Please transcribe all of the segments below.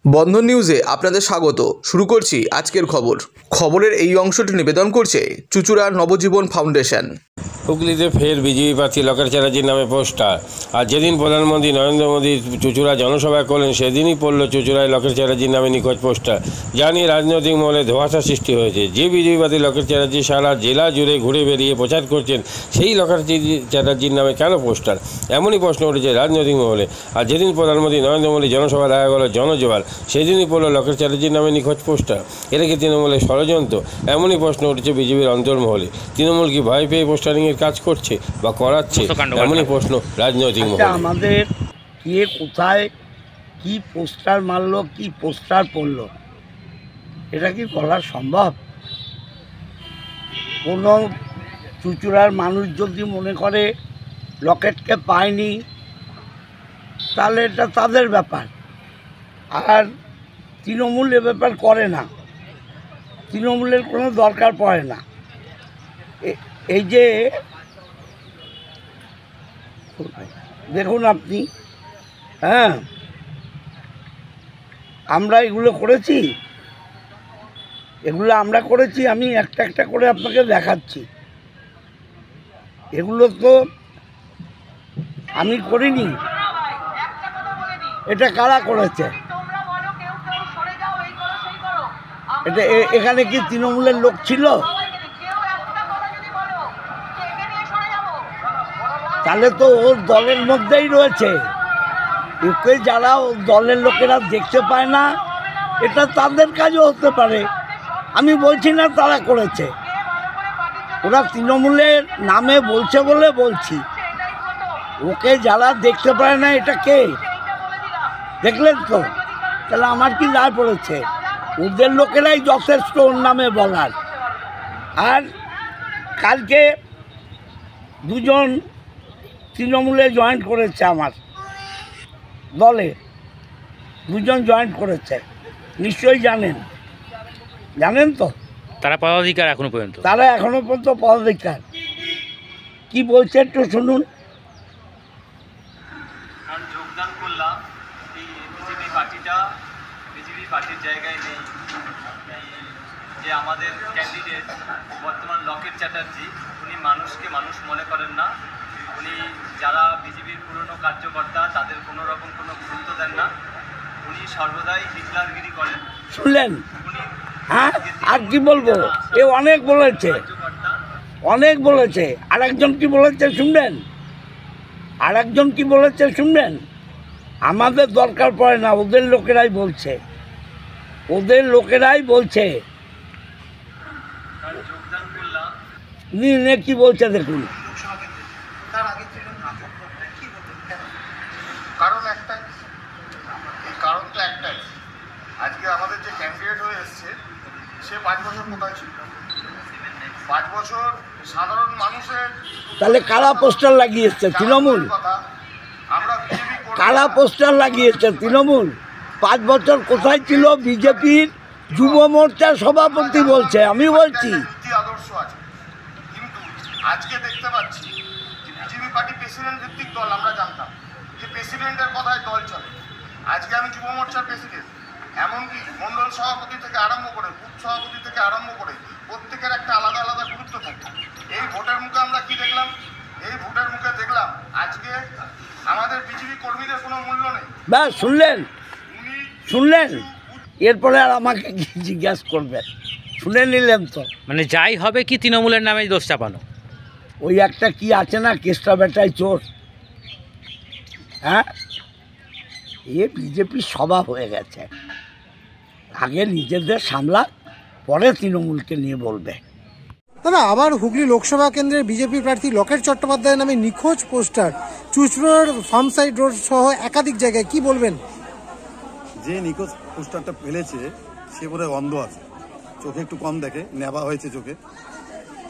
বন্ধন নিউজে আপনাদের স্বাগত। শুরু করছি আজকের খবর। খবরের এই অংশটি নিবেদন করছে চুঁচুড়া নবজীবন ফাউন্ডেশন। হুগলিতে ফের বিজেপি প্রার্থী লকেট চ্যাটার্জির নামে পোস্টার। আর যেদিন প্রধানমন্ত্রী নরেন্দ্র মোদী চুঁচুড়া জনসভা করলেন সেদিনই পড়ল চুঁচুড়ায় লকেট চ্যাটার্জির নামে নিখোঁজ পোস্টার, যা নিয়ে রাজনৈতিক মহলে ধোঁয়াশা সৃষ্টি হয়েছে। যে বিজেপি প্রার্থী লকেট চ্যাটার্জি সারা জেলা জুড়ে ঘুরে বেরিয়ে প্রচার করছেন, সেই লকেট চ্যাটার্জির নামে কেন পোস্টার? এমনই প্রশ্ন উঠেছে রাজনৈতিক মহলে। আর যেদিন প্রধানমন্ত্রী নরেন্দ্র মোদী জনসভা দেখা গেল জনজোয়ার, সেদিনই পড়ল লকেট চ্যাটার্জির নামে নিখোঁজ পোস্টার। এটা কি তৃণমূলের ষড়যন্ত্র? এমনই প্রশ্ন উঠেছে বিজেপির অন্তর্মহলে। তৃণমূল কি ভয় পেয়ে পোস্টারিংয়ের কাজ করছে বা করাচ্ছে? এমনই প্রশ্ন রাজনৈতিক মহলে। আমাদের কে কোথায় কি পোস্টার মারলো, কি পোস্টার পড়লো, এটা কি বলা সম্ভব? কোনো চুঁচুড়ার মানুষ যদি মনে করে লকেটকে পায়নি, তাহলে এটা তাদের ব্যাপার। আর তৃণমূল এ ব্যাপার করে না, তৃণমূলের কোনো দরকার পড়ে না। এই যে দেখুন আপনি, হ্যাঁ, আমরা এগুলো করেছি, আমরা করেছি। আমি একটা একটা করে আপনাকে দেখাচ্ছি। এগুলো তো আমি করিনি। এটা কারা করেছে? এটা এখানে কি তৃণমূলের লোক ছিল? তাহলে তো ওর দলের মধ্যেই রয়েছে। ওকে যারা ওর দলের লোকেরা দেখতে পায় না, এটা তাদের কাজও হতে পারে। আমি বলছি না তারা করেছে, ওরা তৃণমূলের নামে বলছে বলে বলছি। ওকে যারা দেখতে পারে না, এটা কে দেখলেন তো? তাহলে আমার কি দায় পড়েছে? ওদের লোকেরাই যথেষ্ট ওর নামে বলার। আর কালকে দুজন তৃণমূলে জয়েন্ট করেছে, আমার দলে দুজন জয়েন্ট করেছে, নিশ্চয়ই জানেন তো? তারা পদাধিকার এখনো পর্যন্ত পদাধিকার। কি বলছে একটু শুনুন। যোগদান করলাম, এই বিজেপি পার্টির জায়গায় নেই। যে আমাদের ক্যান্ডিডেট বর্তমান লকেট চ্যাটার্জি, উনি মানুষকে মানুষ মনে করেন না। উনি যারা বিজেপির পুরনো কার্যকর্তা তাদের কোনো রকম কোনো গুরুত্ব দেন না। উনি সর্বদাই হিটলারগিরি করেন। শুনলেন? হ্যাঁ, আর কি বলবো? এ অনেক বলেছে। আরেকজন কি বলেছে শুনবেন? আমাদের দরকার পড়ে না, ওদের লোকেরাই বলছে। যোগদান করলাম, কি বলছে দেখুন। কারণটা একটাই, আজকে আমাদের যে ক্যান্ডিডেট হয়ে এসছে সে 5 বছর কোথায় ছিল? 5 বছর সাধারণ মানুষের। তাহলে কারা পোস্টার লাগিয়েছে? তৃণমূল। কারা পোস্টার লাগিয়েছে? তৃণমূল। 5 বছর কোথায় ছিল? বিজেপির যুব মোর্চার সভাপতি বলছে, আমি বলছি। আদর্শ আছে, কিন্তু আজকে দেখতে পাচ্ছি যে বিজেপি পার্টি প্রেসিডেন্ট ভিত্তিক দল। আমরা জানতাম যে প্রেসিডেন্টের কথায় দল চলে। আজকে আমি যুব মোর্চার প্রেসিডেন্ট, এমনকি মণ্ডল সভাপতি থেকে আরম্ভ করে বুথ সভাপতি থেকে আরম্ভ করে প্রত্যেকের একটা আলাদা আলাদা গুরুত্ব থাকে। এই ভোটের মুখে আমরা কি দেখলাম? আজকে আমাদের বিজেপি কর্মীদের কোনো মূল্য নেই। ব্যাস, শুনলেন? এরপরে আর আমাকে কি জিজ্ঞাসা করবেন? শুনে নিলেন তো? মানে যাই হবে কি তৃণমূলের নামে দোষ চাপানো? ওই একটা কি আছে না, কেষ্টা বেটায় চোর। হ্যাঁ, এ বিজেপির স্বভাব হয়ে গেছে। আগে নিজেদের সামলা, পরে তৃণমূলকে নিয়ে বলবে। দাদা, আবার হুগলি লোকসভা কেন্দ্রের বিজেপি প্রার্থী লকেট চট্টোপাধ্যায়ের নামে নিখোঁজ পোস্টার চুঁচুড়ার ফার্মসাইড রোড সহ একাধিক জায়গায়, কি বলবেন? যে নিখোঁজ পোস্টারটা ফেলেছে সে বোধহয় অন্ধ আছে, চোখে একটু কম দেখে, নেবা হয়েছে চোখে।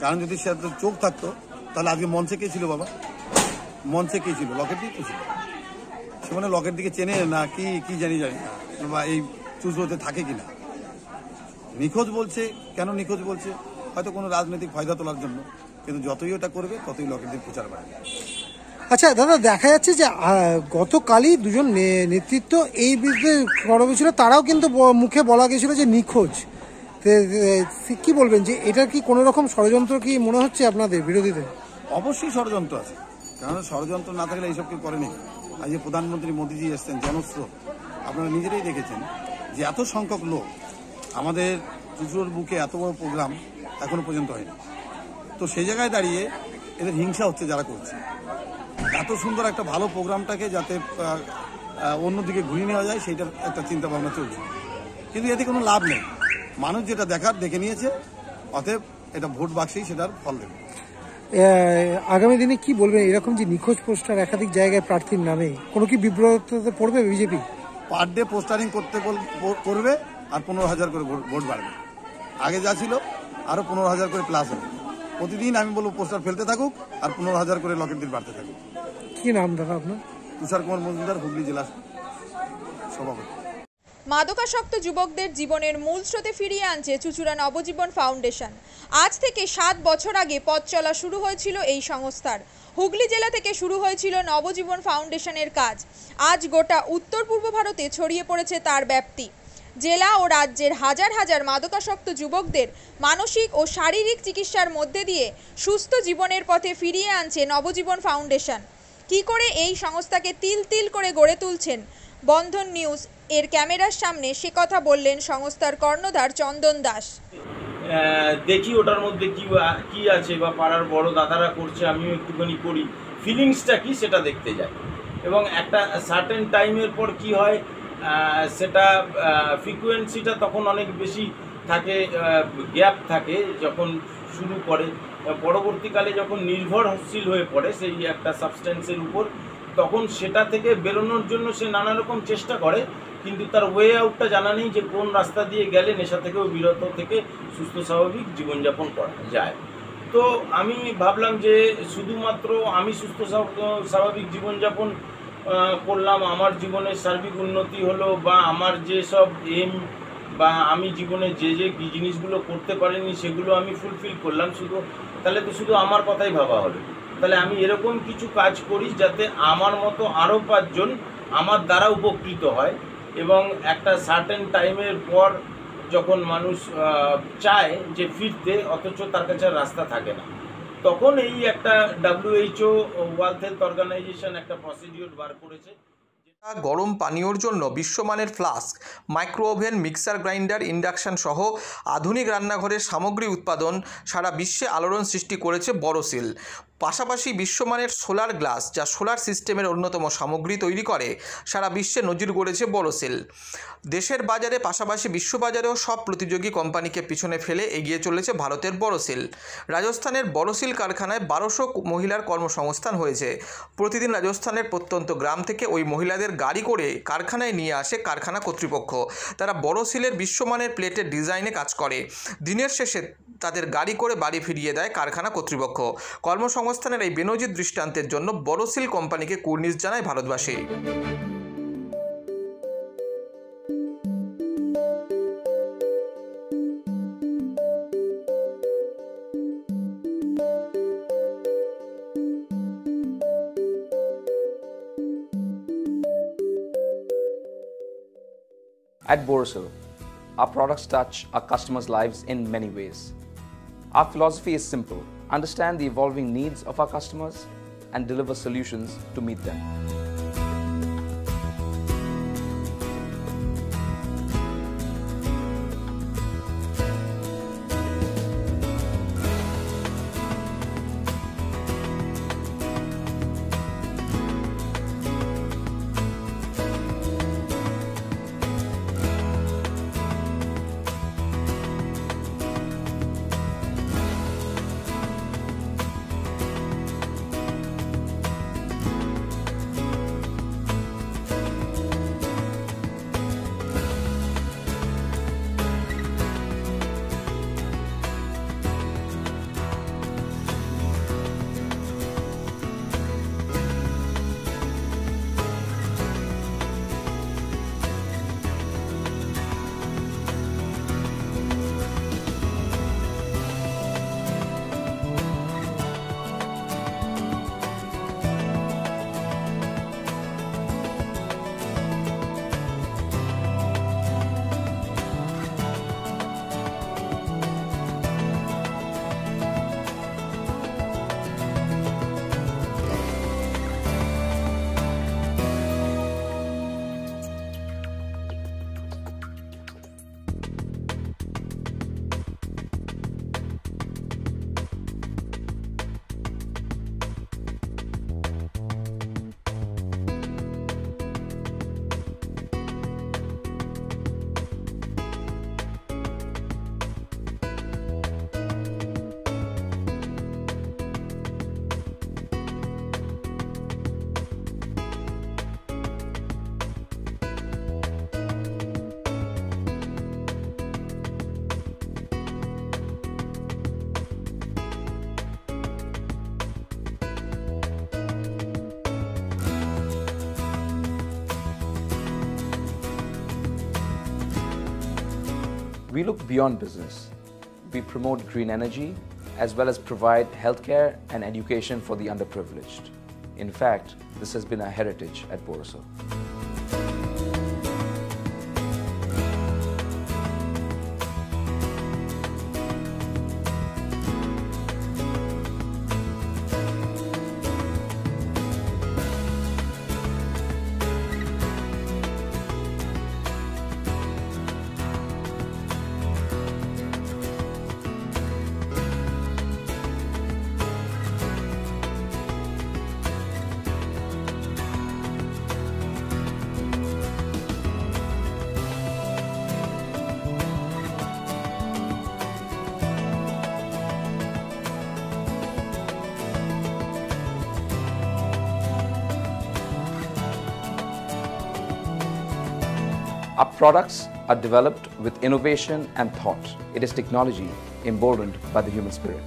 কারণ যদি সে চোখ থাকতো তাহলে আজকে মঞ্চে কে ছিল? বাবা, মঞ্চে কে ছিল? লকেট দিকে ছিল। সে মানে লকেট দিকে চেনে না কি জানি না, বা এই চুঁচুড়োতে থাকে কিনা। নিখোঁজ বলছে, কেন নিখোঁজ বলছে? হয়তো কোনো রাজনৈতিক ফায়দা তোলার জন্য, কিন্তু যতই ওটা করবে ততই লকেট দিয়ে প্রচার বাড়বে। আচ্ছা দাদা, দেখা যাচ্ছে যে গতকালই দুজন নেতৃত্ব এই বিরুদ্ধে খবর ছিল, তারাও কিন্তু মুখে বলা গেছিল যে নিখোঁজ। কি বলবেন যে এটা কি কোনো রকম ষড়যন্ত্র কি মনে হচ্ছে আপনাদের বিরোধীদের? অবশ্যই ষড়যন্ত্র আছে, কারণ ষড়যন্ত্র না থাকলে এইসব কেউ করেনি। আজ যে প্রধানমন্ত্রী মোদীজি এসছেন, জনস্রোত আপনারা নিজেরাই দেখেছেন যে এত সংখ্যক লোক, আমাদের চুচুড়োর বুকে এত বড় প্রোগ্রাম এখনো পর্যন্ত হয়নি। তো সেই জায়গায় দাঁড়িয়ে এদের হিংসা হচ্ছে যারা করছে। এত সুন্দর একটা ভালো প্রোগ্রামটাকে যাতে অন্যদিকে ঘুরিয়ে নেওয়া যায় সেইটার একটা চিন্তা ভাবনা চলছে, কিন্তু এতে কোনো লাভ নেই। মানুষ যেটা দেখার দেখে নিয়েছে, অতএব এটা ভোট বাক্সেই সেটার ফল দেবে। আগামী দিনে কি বলবেন, এরকম যে নিখোঁজ পোস্টার একাধিক জায়গায় প্রার্থীর নামে, কোনো কি বিব্রততে পড়বে বিজেপি? পার ডে পোস্টারিং করবে আর 15,000 করে ভোট বাড়বে। আগে যা ছিল আরো 15,000 করে প্লাস হবে। প্রতিদিন আমি বলবো পোস্টার ফেলতে থাকুক আর 15,000 করে লকেট দিন বাড়তে থাকুক। কি নাম দাদা আপনার? তুষার কুমার মজুমদার, হুগলি জেলা সভাপতি। মাদকাসক্ত যুবকদের জীবনের মূল স্রোতে ফিরিয়ে আনছে চুচুড়া নবজীবন ফাউন্ডেশন। আজ থেকে 7 বছর আগে পথ চলা শুরু হয়েছিল এই সংস্থার। হুগলি জেলা থেকে শুরু হয়েছিল নবজীবন ফাউন্ডেশনের কাজ। আজ গোটা উত্তর পূর্ব ভারতে ছড়িয়ে পড়েছে তার ব্যাপ্তি। জেলা ও রাজ্যের হাজার হাজার মাদকাসক্ত যুবকদের মানসিক ও শারীরিক চিকিৎসার মধ্যে দিয়ে সুস্থ জীবনের পথে ফিরিয়ে আনছে নবজীবন ফাউন্ডেশন। কি করে এই সংস্থাকে তিল তিল করে গড়ে তুলছেন বন্ধন নিউজ এর ক্যামেরার সামনে, সে কথা বললেন সংস্থার কর্ণধার চন্দন দাস। দেখি ওটার মধ্যে কি আছে, বা পাড়ার বড় দাদারা করছে, আমিও একটুখানি করি, ফিলিংসটা কি সেটা দেখতে যাই। এবং একটা সার্টেন টাইমের পর কি হয়, সেটা ফ্রিকোয়েন্সিটা তখন অনেক বেশি থাকে, গ্যাপ থাকে যখন শুরু করে। পরবর্তীকালে যখন নির্ভরশীল হয়ে পড়ে সেই একটা সাবস্টেন্সের উপর, তখন সেটা থেকে বেরোনোর জন্য সে নানা রকম চেষ্টা করে, কিন্তু তার ওয়ে আউটটা জানা নেই যে কোন রাস্তা দিয়ে গেলে নেশা থেকেও বিরত থেকে সুস্থ স্বাভাবিক জীবনযাপন করা যায়। তো আমি ভাবলাম যে শুধুমাত্র আমি সুস্থ স্বাভাবিক জীবনযাপন করলাম, আমার জীবনের সার্বিক উন্নতি হলো, বা আমার যে সব এম বা আমি জীবনে যে জিনিসগুলো করতে পারিনি সেগুলো আমি ফুলফিল করলাম, তাহলে তো শুধু আমার কথাই ভাবা হলো। তাহলে আমি এরকম কিছু কাজ করি যাতে আমার মতো আরও 5 জন আমার দ্বারা উপকৃত হয়। এবং একটা সার্টেন টাইমের পর যখন মানুষ চায় যে ফিরতে, অথচ তার কাছে রাস্তা থাকে না, তখন এই একটা WHO ওয়ার্ল্ড হেলথ অর্গানাইজেশন একটা প্রসিডিওর বার করেছে। গরম পানীয়র জন্য বিশ্বমানের flask, micro oven, mixer grinder, induction সহ আধুনিক রান্নাঘরের সামগ্রী উৎপাদন সারা বিশ্বে আলোড়ন সৃষ্টি করেছে বড়সিল। পাশাপাশি বিশ্বমানের সোলার গ্লাস, যা সোলার সিস্টেমের অন্যতম সামগ্রী তৈরি করে, সারা বিশ্বে নজির গড়েছে বড়সিল। দেশের বাজারে পাশাপাশি বিশ্ববাজারেও সব প্রতিযোগী কোম্পানিকে পিছনে ফেলে এগিয়ে চলেছে ভারতের বড়সিল। রাজস্থানের বড়সিল কারখানায় 1200 মহিলার কর্মসংস্থান হয়েছে। প্রতিদিন রাজস্থানের প্রত্যন্ত গ্রাম থেকে ওই মহিলাদের গাড়ি করে কারখানায় নিয়ে আসে কারখানা কর্তৃপক্ষ। তারা বড়সিলের বিশ্বমানের প্লেটের ডিজাইনে কাজ করে। দিনের শেষে তাদের গাড়ি করে বাড়ি ফিরিয়ে দেয় কারখানা কর্তৃপক্ষ। কর্মসংস্থানের এই বেনজির দৃষ্টান্তের জন্য বড়সিল কোম্পানিকে কুর্নিশ জানায় ভারতবাসী। At Borosil, our products touch our customers' lives in many ways. Our philosophy is simple: understand the evolving needs of our customers and deliver solutions to meet them. We look beyond business. We promote green energy as well as provide healthcare and education for the underprivileged. In fact, this has been our heritage at Borosil. Our products are developed with innovation and thought. It is technology emboldened by the human spirit.